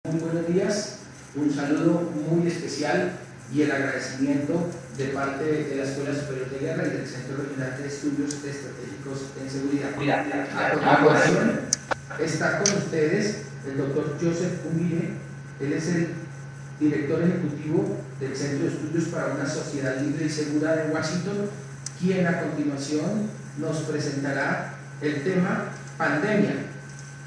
Muy buenos días, un saludo muy especial y el agradecimiento de parte de la Escuela Superior de Guerra y del Centro Regional de Estudios Estratégicos en Seguridad. A continuación está con ustedes el doctor Joseph Ungile. Él es el director ejecutivo del Centro de Estudios para una Sociedad Libre y Segura de Washington, quien a continuación nos presentará el tema pandemia,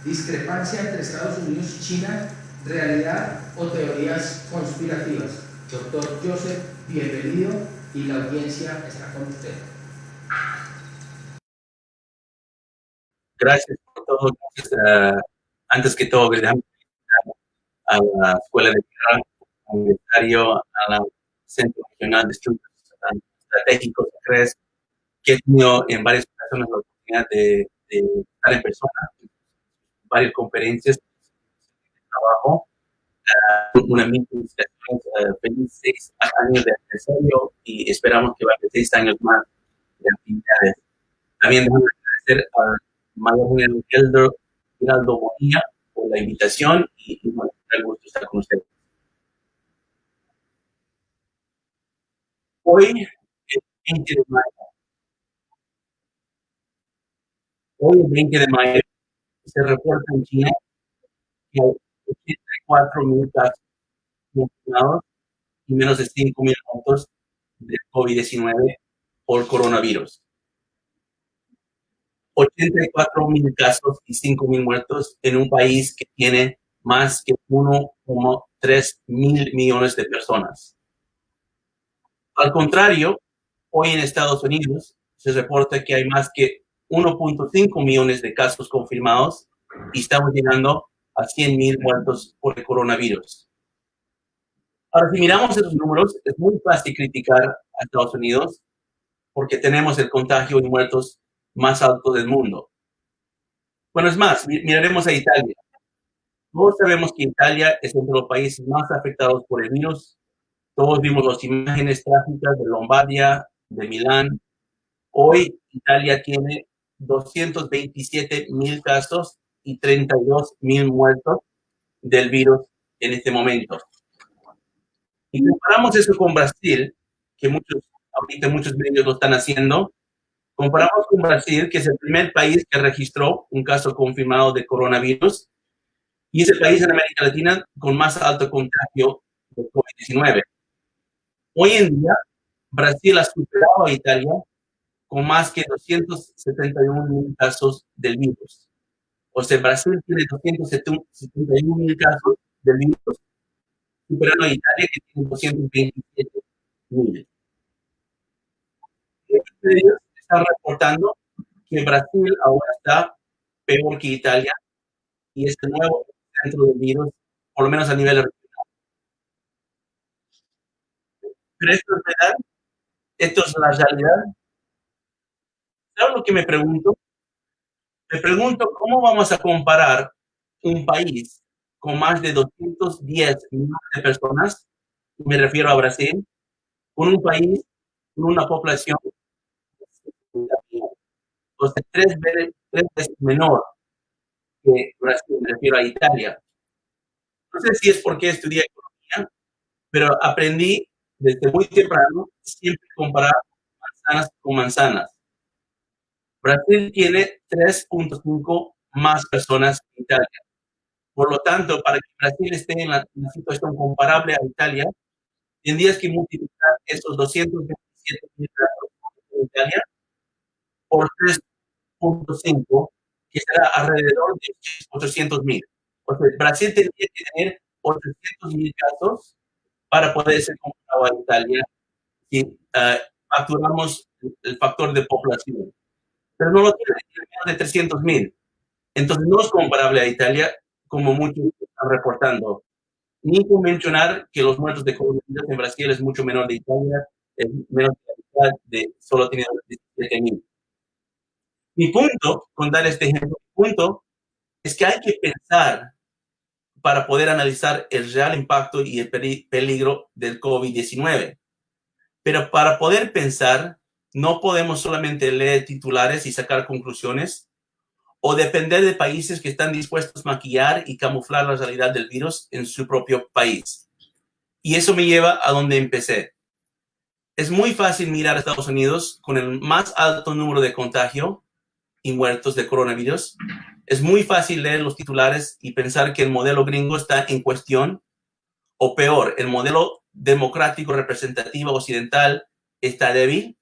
discrepancia entre Estados Unidos y China, realidad o teorías conspirativas. Doctor Joseph, bienvenido y la audiencia está con usted. Gracias por todo. Gracias, antes que todo, déjame a la Escuela de Guerra, al Universitario, a la Centro Regional de Estudios Estratégicos, CRES, que he tenido en varias ocasiones la oportunidad de estar en persona, varias conferencias de trabajo, una feliz 6 años de aniversario y esperamos que vaya 6 años más de actividades. También déjame agradecer al mayor general Giraldo Bonilla por la invitación y bueno, me gusto estar con ustedes. Hoy, el 20 de mayo, se reporta en China que hay 84,000 casos confirmados y menos de 5,000 muertos de COVID-19 por coronavirus. 84,000 casos y 5,000 muertos en un país que tiene más que 1,3 mil millones de personas. Al contrario, hoy en Estados Unidos se reporta que hay más que 1,5 millones de casos confirmados y estamos llegando a 100,000 muertos por el coronavirus. Ahora, si miramos esos números, es muy fácil criticar a Estados Unidos porque tenemos el contagio y muertos más alto del mundo. Bueno, es más, miraremos a Italia. Todos sabemos que Italia es uno de los países más afectados por el virus. Todos vimos las imágenes trágicas de Lombardia, de Milán. Hoy Italia tiene 227,000 casos y 32,000 muertos del virus en este momento. Y comparamos eso con Brasil, que ahorita muchos medios lo están haciendo. Comparamos con Brasil, que es el primer país que registró un caso confirmado de coronavirus y es el país en América Latina con más alto contagio de COVID-19. Hoy en día, Brasil ha superado a Italia con más que 271,000 casos del virus. O sea, Brasil tiene 271,000 casos del virus, superando a Italia, que tiene 227,000. Ellos están reportando que Brasil ahora está peor que Italia y es el nuevo centro del virus, por lo menos a nivel regional. Pero esto es verdad, esto es la realidad. ¿Sabes lo que me pregunto? Me pregunto cómo vamos a comparar un país con más de 210 millones de personas, me refiero a Brasil, con un país con una población o sea, tres veces menor que Brasil, me refiero a Italia. No sé si es porque estudié economía, pero aprendí desde muy temprano siempre comparar manzanas con manzanas. Brasil tiene 3,5 más personas que Italia. Por lo tanto, para que Brasil esté en la situación comparable a Italia, tendrías que multiplicar esos 227,000 casos de Italia por 3,5, que será alrededor de 800,000. O sea, Brasil tendría que tener 800,000 casos para poder ser comparado a Italia si facturamos el factor de población. Pero no lo tiene menos de 300,000. Entonces no es comparable a Italia, como muchos están reportando. Ni con mencionar que los muertos de coronavirus en Brasil es mucho menor de Italia, es menos de la mitad, de solo tiene 17,000. Mi punto, con dar este ejemplo, es que hay que pensar para poder analizar el real impacto y el peligro del COVID-19. Pero para poder pensar, no podemos solamente leer titulares y sacar conclusiones, o depender de países que están dispuestos a maquillar y camuflar la realidad del virus en su propio país. Y eso me lleva a donde empecé. Es muy fácil mirar a Estados Unidos con el más alto número de contagio y muertos de coronavirus. Es muy fácil leer los titulares y pensar que el modelo gringo está en cuestión, o peor, el modelo democrático representativo occidental está débil,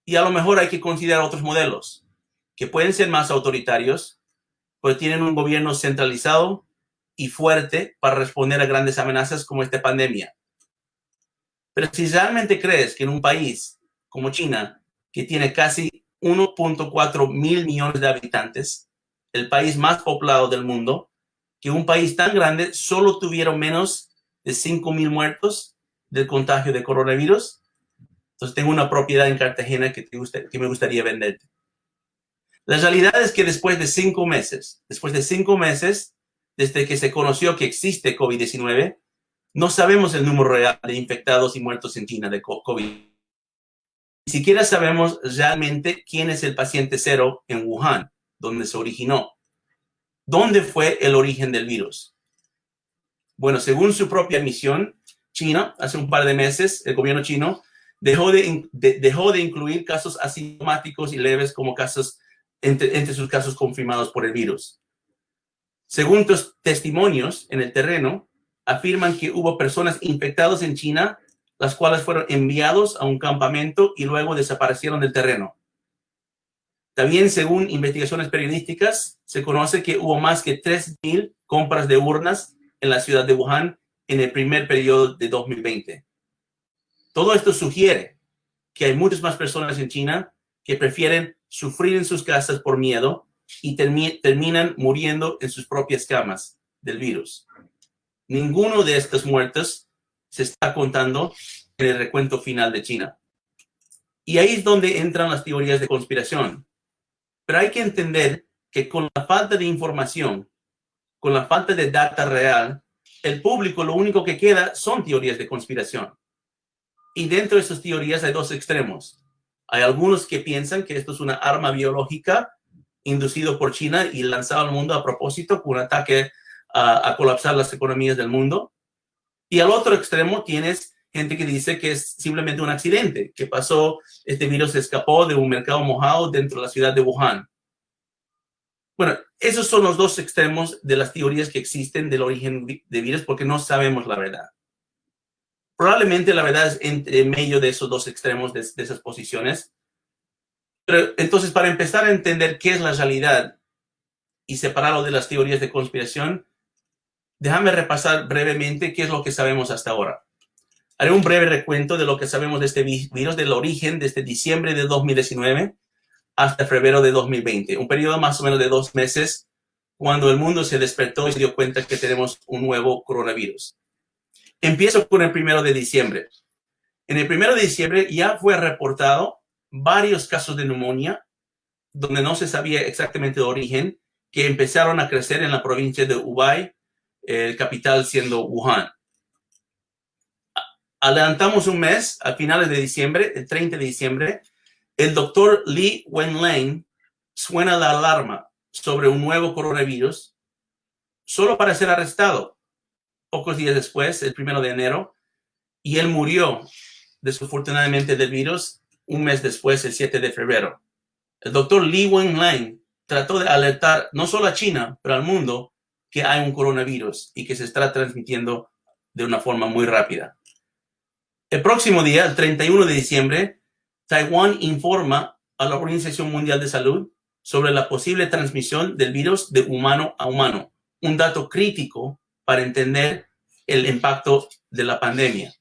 y a lo mejor hay que considerar otros modelos que pueden ser más autoritarios, pero tienen un gobierno centralizado y fuerte para responder a grandes amenazas como esta pandemia. Pero si realmente crees que en un país como China, que tiene casi 1.4 mil millones de habitantes, el país más poblado del mundo, que un país tan grande solo tuviera menos de 5,000 muertos del contagio de coronavirus, entonces tengo una propiedad en Cartagena que me gustaría vender. La realidad es que después de 5 meses, desde que se conoció que existe COVID-19, no sabemos el número real de infectados y muertos en China de COVID. Ni siquiera sabemos realmente quién es el paciente cero en Wuhan, donde se originó. ¿Dónde fue el origen del virus? Bueno, según su propia misión, China, hace un par de meses, el gobierno chino dejó de incluir casos asintomáticos y leves como casos entre sus casos confirmados por el virus. Según los testimonios en el terreno, afirman que hubo personas infectadas en China, las cuales fueron enviados a un campamento y luego desaparecieron del terreno. También, según investigaciones periodísticas, se conoce que hubo más que 3,000 compras de urnas en la ciudad de Wuhan en el primer periodo de 2020. Todo esto sugiere que hay muchas más personas en China que prefieren sufrir en sus casas por miedo y terminan muriendo en sus propias camas del virus. Ninguno de estos muertos se está contando en el recuento final de China. Y ahí es donde entran las teorías de conspiración. Pero hay que entender que con la falta de información, con la falta de data real, el público lo único que queda son teorías de conspiración. Y dentro de esas teorías hay dos extremos. Hay algunos que piensan que esto es una arma biológica inducido por China y lanzado al mundo a propósito con un ataque a colapsar las economías del mundo. Y al otro extremo tienes gente que dice que es simplemente un accidente, que pasó, este virus se escapó de un mercado mojado dentro de la ciudad de Wuhan. Bueno, esos son los dos extremos de las teorías que existen del origen de virus porque no sabemos la verdad. Probablemente la verdad es en medio de esos dos extremos, de esas posiciones. Pero entonces, para empezar a entender qué es la realidad y separarlo de las teorías de conspiración, déjame repasar brevemente qué es lo que sabemos hasta ahora. Haré un breve recuento de lo que sabemos de este virus, del origen desde diciembre de 2019 hasta febrero de 2020, un periodo más o menos de 2 meses cuando el mundo se despertó y se dio cuenta que tenemos un nuevo coronavirus. Empiezo con el 1 de diciembre. En el 1 de diciembre ya fue reportado varios casos de neumonía donde no se sabía exactamente el origen, que empezaron a crecer en la provincia de Hubei, el capital siendo Wuhan. Adelantamos un mes, a finales de diciembre, el 30 de diciembre, el doctor Li Wenliang suena la alarma sobre un nuevo coronavirus solo para ser arrestado. Pocos días después, el 1 de enero, y él murió desafortunadamente del virus un mes después, el 7 de febrero. El doctor Li Wenliang trató de alertar no solo a China, pero al mundo que hay un coronavirus y que se está transmitiendo de una forma muy rápida. El próximo día, el 31 de diciembre, Taiwán informa a la Organización Mundial de Salud sobre la posible transmisión del virus de humano a humano, un dato crítico para entender el impacto de la pandemia.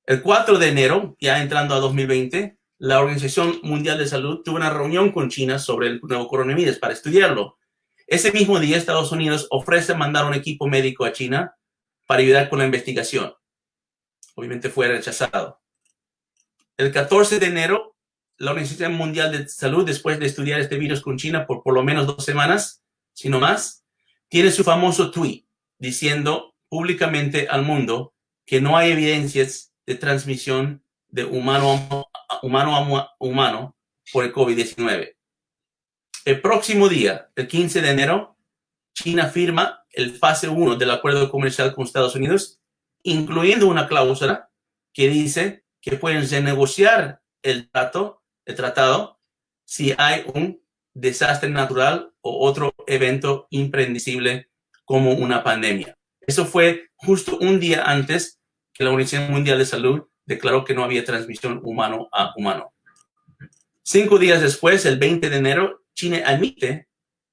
El 4 de enero, ya entrando a 2020, la Organización Mundial de Salud tuvo una reunión con China sobre el nuevo coronavirus para estudiarlo. Ese mismo día, Estados Unidos ofrece mandar un equipo médico a China para ayudar con la investigación. Obviamente fue rechazado. El 14 de enero, la Organización Mundial de Salud, después de estudiar este virus con China por lo menos 2 semanas, si no más, tiene su famoso tweet diciendo públicamente al mundo que no hay evidencias de transmisión de humano a humano por el COVID-19. El próximo día, el 15 de enero, China firma el fase 1 del acuerdo comercial con Estados Unidos, incluyendo una cláusula que dice que pueden renegociar el tratado si hay un desastre natural o otro evento impredecible como una pandemia. Eso fue justo un día antes que la Organización Mundial de Salud declaró que no había transmisión humano a humano. 5 días después, el 20 de enero, China admite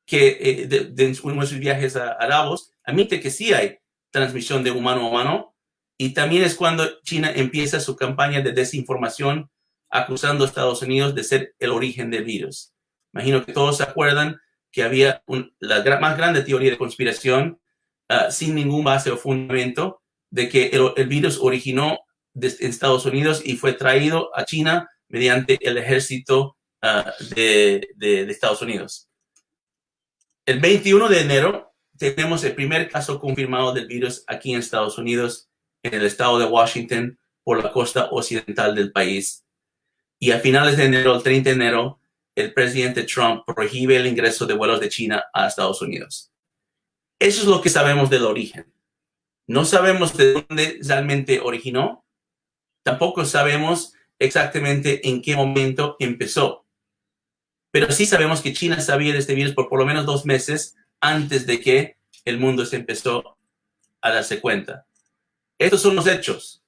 que de uno de sus viajes a Davos, admite que sí hay transmisión de humano a humano, y también es cuando China empieza su campaña de desinformación acusando a Estados Unidos de ser el origen del virus. Imagino que todos se acuerdan que había la más grande teoría de conspiración sin ningún base o fundamento de que el virus originó en Estados Unidos y fue traído a China mediante el ejército de Estados Unidos. El 21 de enero tenemos el primer caso confirmado del virus aquí en Estados Unidos, en el estado de Washington, por la costa occidental del país. Y a finales de enero, el 30 de enero, el presidente Trump prohíbe el ingreso de vuelos de China a Estados Unidos. Eso es lo que sabemos del origen. No sabemos de dónde realmente originó. Tampoco sabemos exactamente en qué momento empezó. Pero sí sabemos que China sabía de este virus por lo menos 2 meses antes de que el mundo se empezó a darse cuenta. Estos son los hechos.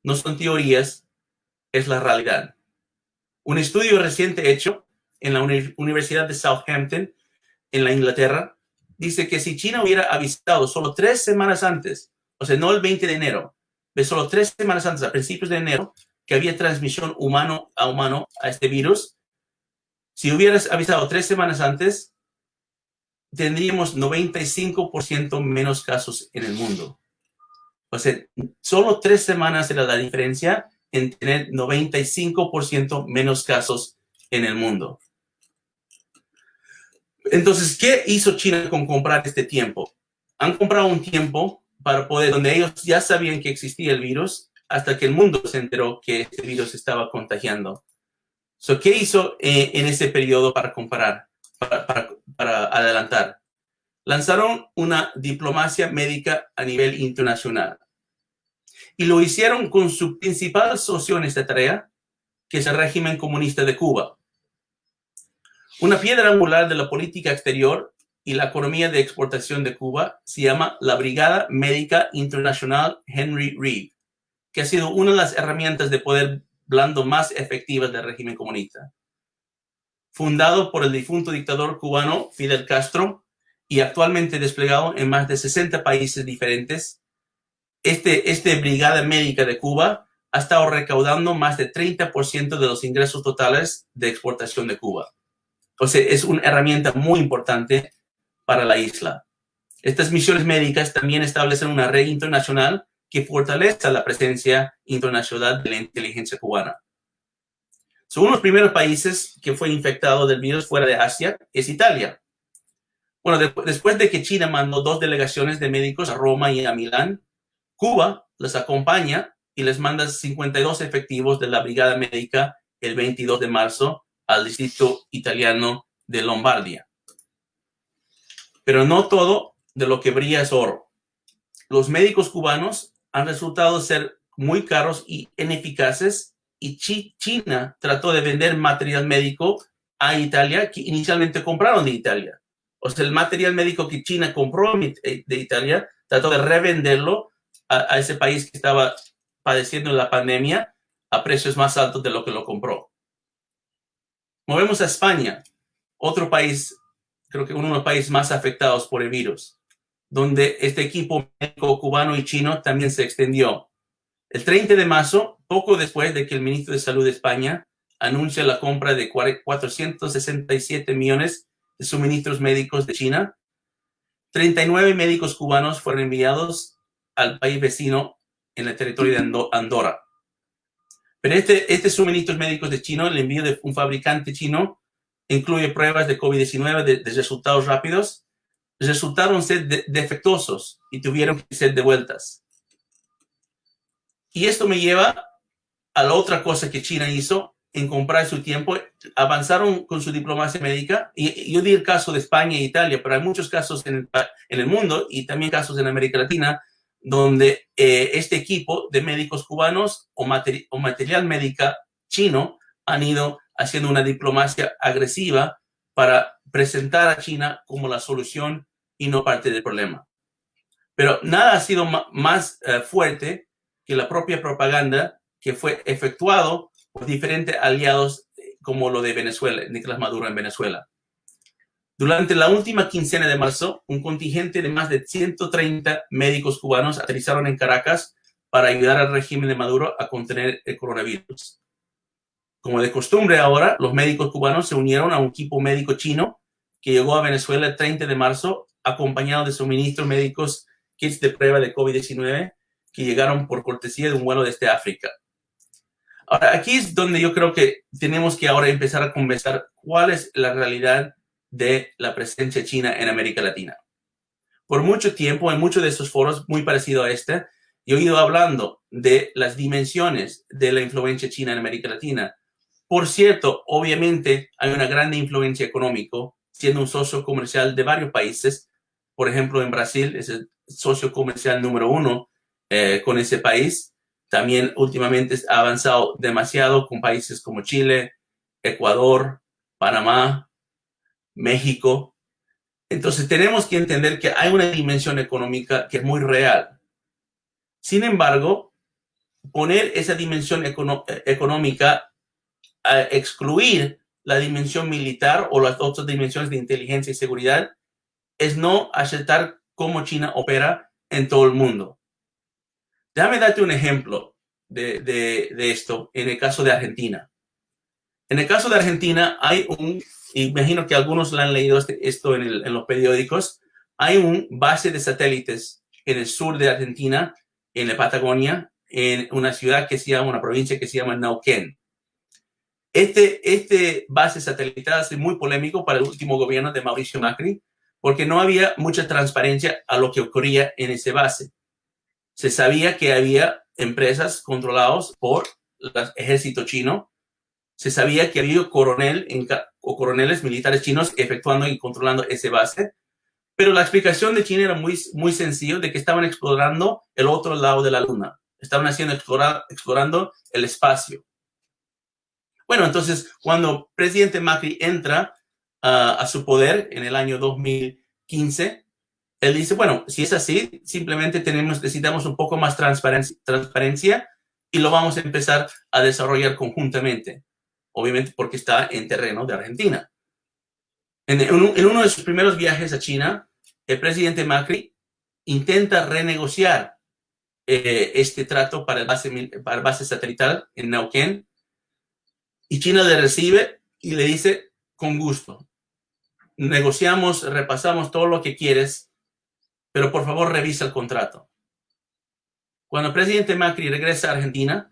No son teorías, es la realidad. Un estudio reciente hecho en la Universidad de Southampton, en la Inglaterra, dice que si China hubiera avisado solo 3 semanas antes, o sea, no el 20 de enero, pero solo 3 semanas antes, a principios de enero, que había transmisión humano a humano a este virus, si hubieras avisado 3 semanas antes, tendríamos 95% menos casos en el mundo. O sea, solo 3 semanas era la diferencia en tener 95% menos casos en el mundo. Entonces, ¿qué hizo China con comprar este tiempo? Han comprado un tiempo para poder, donde ellos ya sabían que existía el virus, hasta que el mundo se enteró que este virus estaba contagiando. ¿Qué hizo en ese periodo para comparar, para adelantar? Lanzaron una diplomacia médica a nivel internacional. Y lo hicieron con su principal socio en esta tarea, que es el régimen comunista de Cuba. Una piedra angular de la política exterior y la economía de exportación de Cuba se llama la Brigada Médica Internacional Henry Reed, que ha sido una de las herramientas de poder blando más efectivas del régimen comunista. Fundado por el difunto dictador cubano Fidel Castro y actualmente desplegado en más de 60 países diferentes, este Brigada Médica de Cuba ha estado recaudando más de 30% de los ingresos totales de exportación de Cuba. O sea, es una herramienta muy importante para la isla. Estas misiones médicas también establecen una red internacional que fortalece la presencia internacional de la inteligencia cubana. Uno de los primeros países que fue infectado del virus fuera de Asia es Italia. Bueno, después de que China mandó 2 delegaciones de médicos a Roma y a Milán, Cuba les acompaña y les manda 52 efectivos de la Brigada Médica el 22 de marzo al distrito italiano de Lombardia. Pero no todo de lo que brilla es oro. Los médicos cubanos han resultado ser muy caros y ineficaces, y China trató de vender material médico a Italia que inicialmente compraron de Italia. O sea, el material médico que China compró de Italia trató de revenderlo a ese país que estaba padeciendo la pandemia a precios más altos de lo que lo compró. Movemos a España, otro país, creo que uno de los países más afectados por el virus, donde este equipo médico cubano y chino también se extendió. El 30 de marzo, poco después de que el ministro de Salud de España anuncia la compra de 467 millones de suministros médicos de China, 39 médicos cubanos fueron enviados al país vecino en el territorio de Andorra. Pero este suministros médicos de China, el envío de un fabricante chino, incluye pruebas de COVID-19 de resultados rápidos, resultaron ser defectuosos y tuvieron que ser devueltas. Y esto me lleva a la otra cosa que China hizo en comprar su tiempo, avanzaron con su diplomacia médica. Y yo di el caso de España e Italia, pero hay muchos casos en el mundo y también casos en América Latina donde este equipo de médicos cubanos o material médica chino han ido haciendo una diplomacia agresiva para presentar a China como la solución y no parte del problema. Pero nada ha sido más fuerte que la propia propaganda que fue efectuado por diferentes aliados como lo de Venezuela, Nicolás Maduro en Venezuela. Durante la última quincena de marzo, un contingente de más de 130 médicos cubanos aterrizaron en Caracas para ayudar al régimen de Maduro a contener el coronavirus. Como de costumbre ahora, los médicos cubanos se unieron a un equipo médico chino que llegó a Venezuela el 30 de marzo, acompañado de suministros médicos, kits de prueba de COVID-19, que llegaron por cortesía de un vuelo desde África. Ahora, aquí es donde yo creo que tenemos que ahora empezar a conversar cuál es la realidad de la presencia china en América Latina. Por mucho tiempo, en muchos de estos foros, muy parecido a este, yo he ido hablando de las dimensiones de la influencia china en América Latina. Por cierto, obviamente hay una gran influencia económica, siendo un socio comercial de varios países. Por ejemplo, en Brasil es el socio comercial número 1 con ese país. También últimamente ha avanzado demasiado con países como Chile, Ecuador, Panamá, México. Entonces tenemos que entender que hay una dimensión económica que es muy real. Sin embargo, poner esa dimensión económica a excluir la dimensión militar o las otras dimensiones de inteligencia y seguridad es no aceptar cómo China opera en todo el mundo. Déjame darte un ejemplo de esto en el caso de Argentina. En el caso de Argentina hay imagino que algunos lo han leído esto en los periódicos, hay un base de satélites en el sur de Argentina, en la Patagonia, en una ciudad una provincia que se llama Neuquén. Este base satelital es muy polémico para el último gobierno de Mauricio Macri, porque no había mucha transparencia a lo que ocurría en ese base. Se sabía que había empresas controladas por el ejército chino. Se sabía que había coroneles militares chinos efectuando y controlando ese base. Pero la explicación de China era muy sencilla, de que estaban explorando el otro lado de la luna. Estaban explorando el espacio. Bueno, entonces, cuando el presidente Macri entra a su poder en el año 2015, él dice, bueno, si es así, simplemente necesitamos un poco más transparencia y lo vamos a empezar a desarrollar conjuntamente. Obviamente porque está en terreno de Argentina. En uno de sus primeros viajes a China, el presidente Macri intenta renegociar este trato para el base satelital en Neuquén, y China le recibe y le dice, con gusto, negociamos, repasamos todo lo que quieres, pero por favor revisa el contrato. Cuando el presidente Macri regresa a Argentina,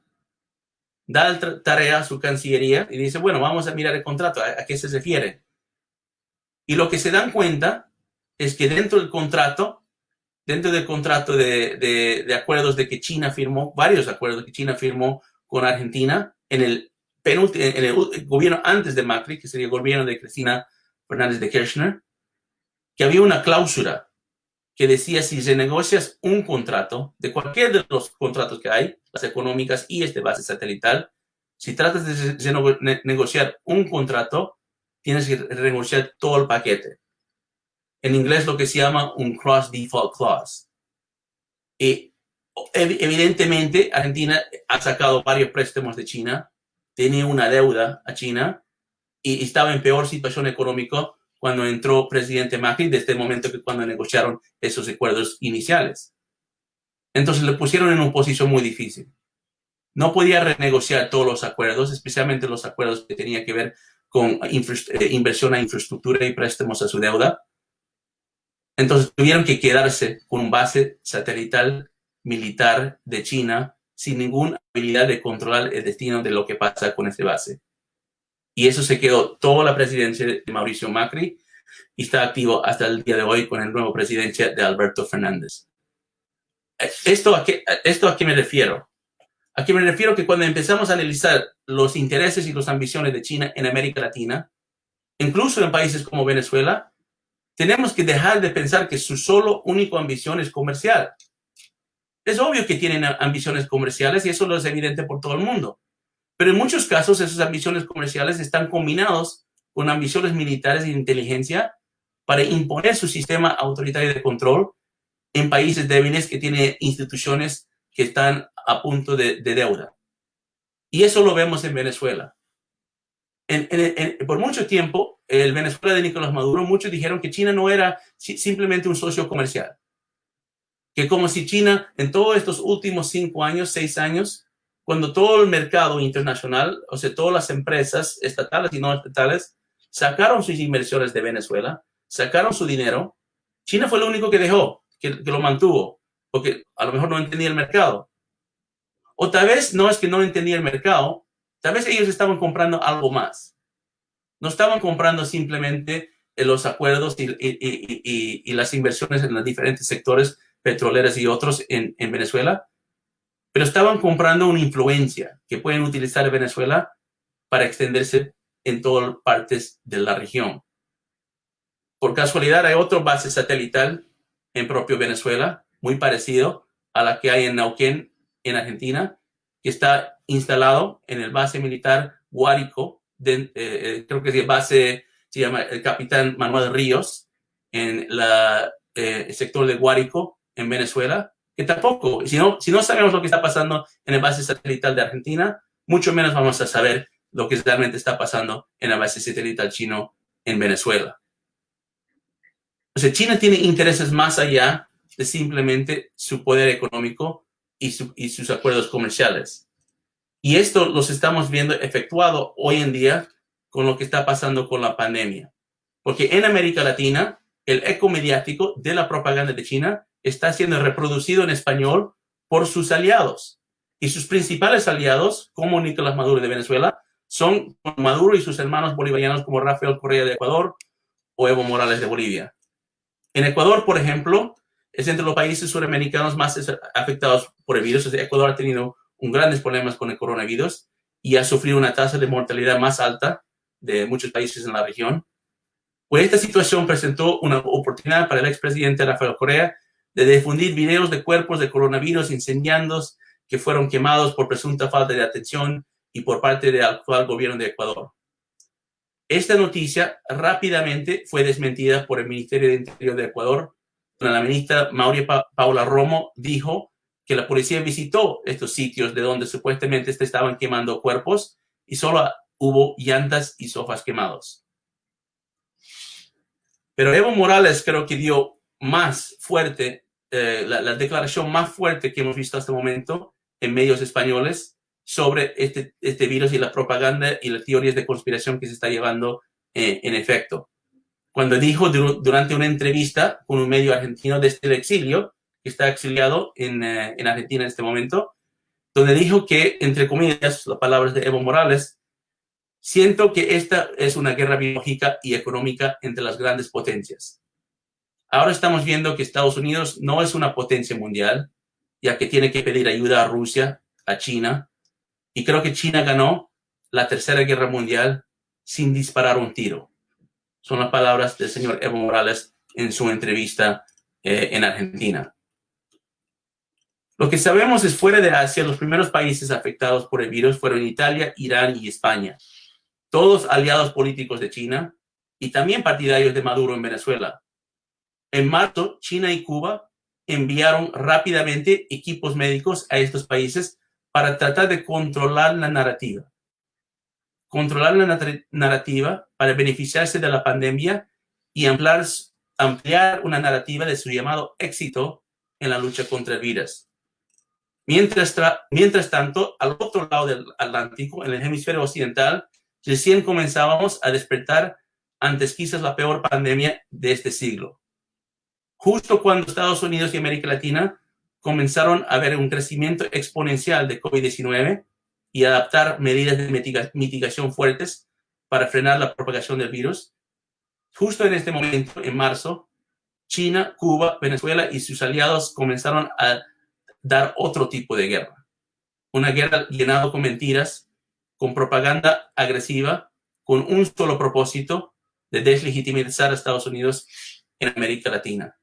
da tarea a su Cancillería y dice, bueno, vamos a mirar el contrato, ¿a qué se refiere? Y lo que se dan cuenta es que dentro del contrato de acuerdos de que China firmó, varios acuerdos que China firmó con Argentina en el gobierno antes de Macri, que sería el gobierno de Cristina Fernández de Kirchner, que había una cláusula que decía, si renegocias un contrato, de cualquier de los contratos que hay, las económicas y este base satelital, si tratas de negociar un contrato, tienes que renegociar todo el paquete. En inglés lo que se llama un cross default clause. Y evidentemente Argentina ha sacado varios préstamos de China, tenía una deuda a China y estaba en peor situación económica cuando entró presidente Macri, desde el momento que cuando negociaron esos acuerdos iniciales. Entonces le pusieron en una posición muy difícil. No podía renegociar todos los acuerdos, especialmente los acuerdos que tenían que ver con inversión a infraestructura y préstamos a su deuda. Entonces tuvieron que quedarse con un base satelital militar de China sin ninguna habilidad de controlar el destino de lo que pasa con ese base. Y eso se quedó toda la presidencia de Mauricio Macri y está activo hasta el día de hoy con el nuevo presidente de Alberto Fernández. ¿Esto a qué me refiero? ¿A qué me refiero? Que cuando empezamos a analizar los intereses y las ambiciones de China en América Latina, incluso en países como Venezuela, tenemos que dejar de pensar que su única ambición es comercial. Es obvio que tienen ambiciones comerciales y eso lo es evidente por todo el mundo. Pero en muchos casos esas ambiciones comerciales están combinados con ambiciones militares y de inteligencia para imponer su sistema autoritario de control en países débiles que tienen instituciones que están a punto de deuda. Y eso lo vemos en Venezuela. Por mucho tiempo, el Venezuela de Nicolás Maduro, muchos dijeron que China no era simplemente un socio comercial. Que como si China, en todos estos últimos 5 años, 6 años, cuando todo el mercado internacional, o sea, todas las empresas estatales y no estatales, sacaron sus inversiones de Venezuela, sacaron su dinero, China fue lo único que dejó, que lo mantuvo, porque a lo mejor no entendía el mercado. O tal vez no es que no entendía el mercado, tal vez ellos estaban comprando algo más. No estaban comprando simplemente los acuerdos y las inversiones en los diferentes sectores petroleras y otros en Venezuela, pero estaban comprando una influencia que pueden utilizar en Venezuela para extenderse en todas partes de la región. Por casualidad, hay otra base satelital en propio Venezuela, muy parecido a la que hay en Neuquén, en Argentina, que está instalado en el base militar Guárico, creo que es base, se llama el Capitán Manuel Ríos, en el sector de Guárico, en Venezuela, que tampoco, si no sabemos lo que está pasando en el base satelital de Argentina, mucho menos vamos a saber lo que realmente está pasando en la base satelital chino en Venezuela. O sea, China tiene intereses más allá de simplemente su poder económico y sus acuerdos comerciales. Y esto los estamos viendo efectuado hoy en día con lo que está pasando con la pandemia. Porque en América Latina, el eco mediático de la propaganda de China está siendo reproducido en español por sus aliados. Y sus principales aliados, como Nicolás Maduro de Venezuela, son Maduro y sus hermanos bolivarianos como Rafael Correa de Ecuador o Evo Morales de Bolivia. En Ecuador, por ejemplo, es entre los países suramericanos más afectados por el virus. O sea, Ecuador ha tenido grandes problemas con el coronavirus y ha sufrido una tasa de mortalidad más alta de muchos países en la región. Pues esta situación presentó una oportunidad para el expresidente Rafael Correa de difundir videos de cuerpos de coronavirus incendiados que fueron quemados por presunta falta de atención y por parte del actual gobierno de Ecuador. Esta noticia rápidamente fue desmentida por el Ministerio de Interior de Ecuador. La ministra María Paula Romo dijo que la policía visitó estos sitios de donde supuestamente estaban quemando cuerpos y solo hubo llantas y sofás quemados. Pero Evo Morales creo que dio más fuerte, la declaración más fuerte que hemos visto hasta el momento en medios españoles sobre este virus y la propaganda y las teorías de conspiración que se está llevando en efecto. Cuando dijo durante una entrevista con un medio argentino desde el exilio, que está exiliado en Argentina en este momento, donde dijo que, entre comillas, las palabras de Evo Morales, siento que esta es una guerra biológica y económica entre las grandes potencias. Ahora estamos viendo que Estados Unidos no es una potencia mundial, ya que tiene que pedir ayuda a Rusia, a China, y creo que China ganó la Tercera Guerra Mundial sin disparar un tiro. Son las palabras del señor Evo Morales en su entrevista en Argentina. Lo que sabemos es fuera de Asia, los primeros países afectados por el virus fueron Italia, Irán y España. Todos aliados políticos de China y también partidarios de Maduro en Venezuela. En marzo, China y Cuba enviaron rápidamente equipos médicos a estos países para tratar de controlar la narrativa. Controlar la narrativa para beneficiarse de la pandemia y ampliar una narrativa de su llamado éxito en la lucha contra el virus. Mientras tanto, al otro lado del Atlántico, en el hemisferio occidental, recién comenzábamos a despertar antes quizás la peor pandemia de este siglo. Justo cuando Estados Unidos y América Latina comenzaron a ver un crecimiento exponencial de COVID-19 y adaptar medidas de mitigación fuertes para frenar la propagación del virus, justo en este momento, en marzo, China, Cuba, Venezuela y sus aliados comenzaron a dar otro tipo de guerra. una guerra llenada con mentiras, con propaganda agresiva, con un solo propósito de deslegitimizar a Estados Unidos en América Latina.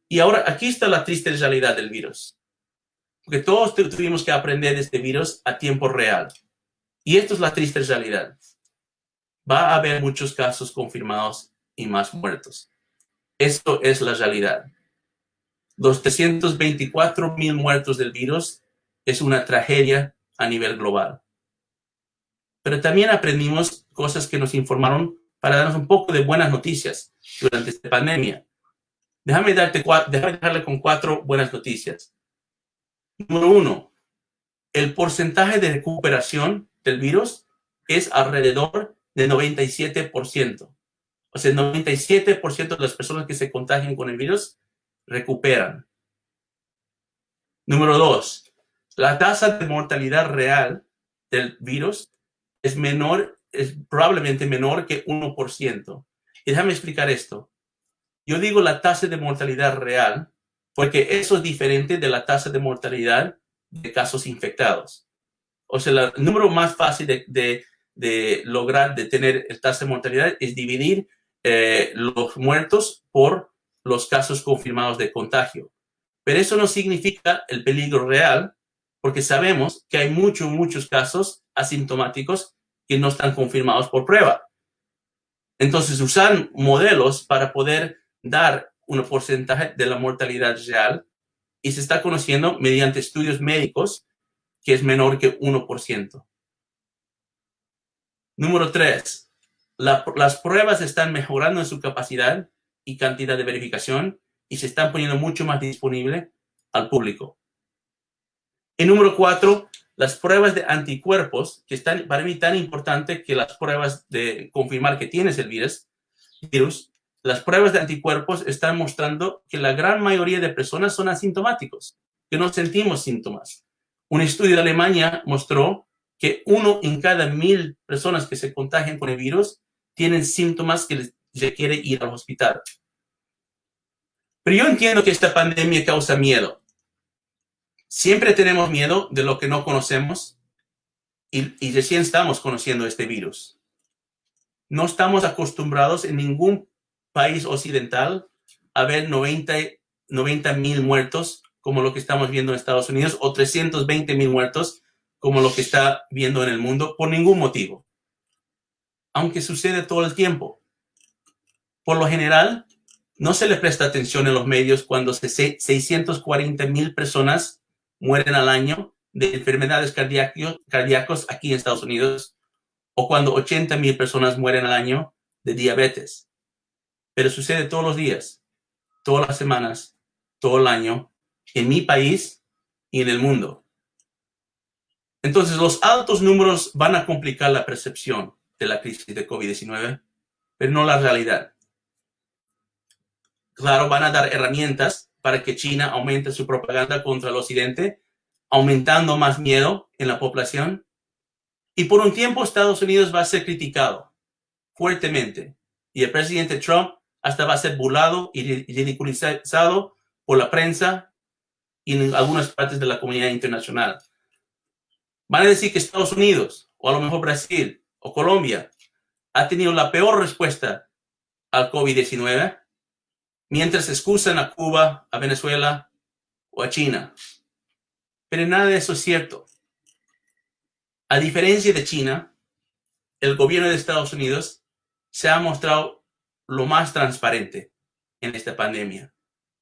Y ahora aquí está la triste realidad del virus, porque todos tuvimos que aprender de este virus a tiempo real. Y esto es la triste realidad. Va a haber muchos casos confirmados y más muertos. Esto es la realidad. Los 324,000 muertos del virus es una tragedia a nivel global. Pero también aprendimos cosas que nos informaron para darnos un poco de buenas noticias durante esta pandemia. Déjame dejarle con 4 buenas noticias. Número 1, el porcentaje de recuperación del virus es alrededor de 97%. O sea, el 97% de las personas que se contagian con el virus recuperan. Número 2, la tasa de mortalidad real del virus es probablemente menor que 1%. Y déjame explicar esto. Yo digo la tasa de mortalidad real porque eso es diferente de la tasa de mortalidad de casos infectados. O sea, el número más fácil de lograr, de tener el tasa de mortalidad es dividir los muertos por los casos confirmados de contagio. Pero eso no significa el peligro real, porque sabemos que hay muchos casos asintomáticos que no están confirmados por prueba. Entonces, usan modelos para poder dar un porcentaje de la mortalidad real y se está conociendo mediante estudios médicos que es menor que 1%. Número 3, las pruebas están mejorando en su capacidad y cantidad de verificación y se están poniendo mucho más disponible al público. Y número 4, las pruebas de anticuerpos, que están para mí tan importante que las pruebas de confirmar que tienes el virus, las pruebas de anticuerpos están mostrando que la gran mayoría de personas son asintomáticos, que no sentimos síntomas. Un estudio de Alemania mostró que 1 en cada 1,000 personas que se contagian con el virus tienen síntomas que les requiere ir al hospital. Pero yo entiendo que esta pandemia causa miedo. Siempre tenemos miedo de lo que no conocemos y recién estamos conociendo este virus. No estamos acostumbrados en ningún país occidental a ver 90,000 muertos como lo que estamos viendo en Estados Unidos o 320,000 muertos como lo que está viendo en el mundo por ningún motivo. Aunque sucede todo el tiempo. Por lo general, no se le presta atención en los medios cuando 640,000 personas mueren al año de enfermedades cardíacas aquí en Estados Unidos o cuando 80,000 personas mueren al año de diabetes. Pero sucede todos los días, todas las semanas, todo el año, en mi país y en el mundo. Entonces, los altos números van a complicar la percepción de la crisis de COVID-19, pero no la realidad. Claro, van a dar herramientas para que China aumente su propaganda contra el occidente, aumentando más miedo en la población. Y por un tiempo Estados Unidos va a ser criticado fuertemente. Y el presidente Trump hasta va a ser burlado y ridiculizado por la prensa y en algunas partes de la comunidad internacional. Van a decir que Estados Unidos, o a lo mejor Brasil, o Colombia, ha tenido la peor respuesta al COVID-19, mientras excusan a Cuba, a Venezuela o a China. Pero nada de eso es cierto. A diferencia de China, el gobierno de Estados Unidos se ha mostrado lo más transparente en esta pandemia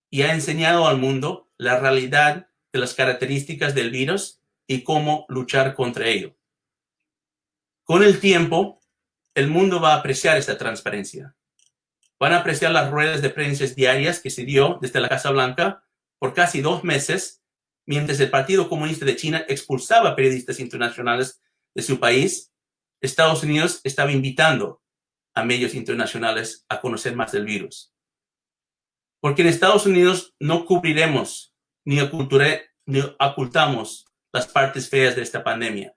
y ha enseñado al mundo la realidad de las características del virus y cómo luchar contra ello. Con el tiempo, el mundo va a apreciar esta transparencia. Van a apreciar las ruedas de prensa diarias que se dio desde la Casa Blanca por casi 2 meses, mientras el Partido Comunista de China expulsaba periodistas internacionales de su país. Estados Unidos estaba invitando a medios internacionales a conocer más del virus. Porque en Estados Unidos no cubriremos ni ocultamos las partes feas de esta pandemia.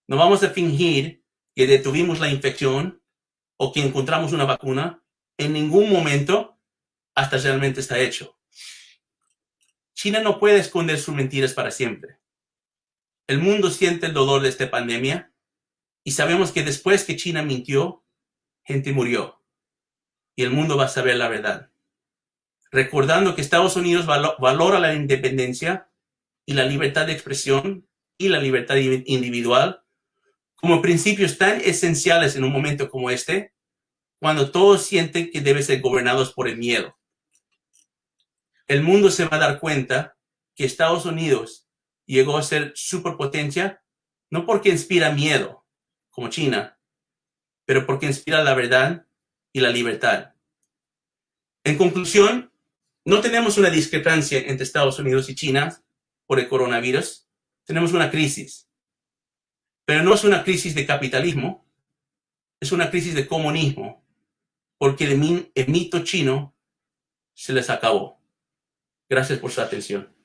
No vamos a fingir que detuvimos la infección o que encontramos una vacuna en ningún momento hasta realmente está hecho. China no puede esconder sus mentiras para siempre. El mundo siente el dolor de esta pandemia y sabemos que después que China mintió, gente murió y el mundo va a saber la verdad. Recordando que Estados Unidos valora la independencia y la libertad de expresión y la libertad individual como principios tan esenciales en un momento como este, cuando todos sienten que deben ser gobernados por el miedo. El mundo se va a dar cuenta que Estados Unidos llegó a ser superpotencia no porque inspira miedo, como China, pero porque inspira la verdad y la libertad. En conclusión, no tenemos una discrepancia entre Estados Unidos y China por el coronavirus. Tenemos una crisis. Pero no es una crisis de capitalismo, es una crisis de comunismo, porque el mito chino se les acabó. Gracias por su atención.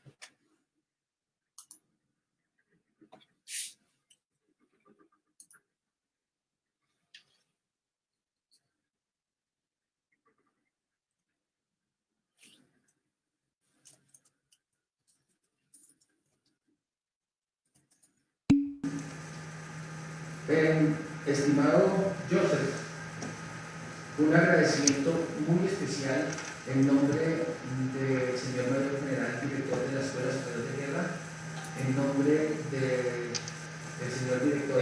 Estimado Joseph, un agradecimiento muy especial en nombre del señor Mayor General, director de la Escuela Superior de Guerra, en nombre del señor director.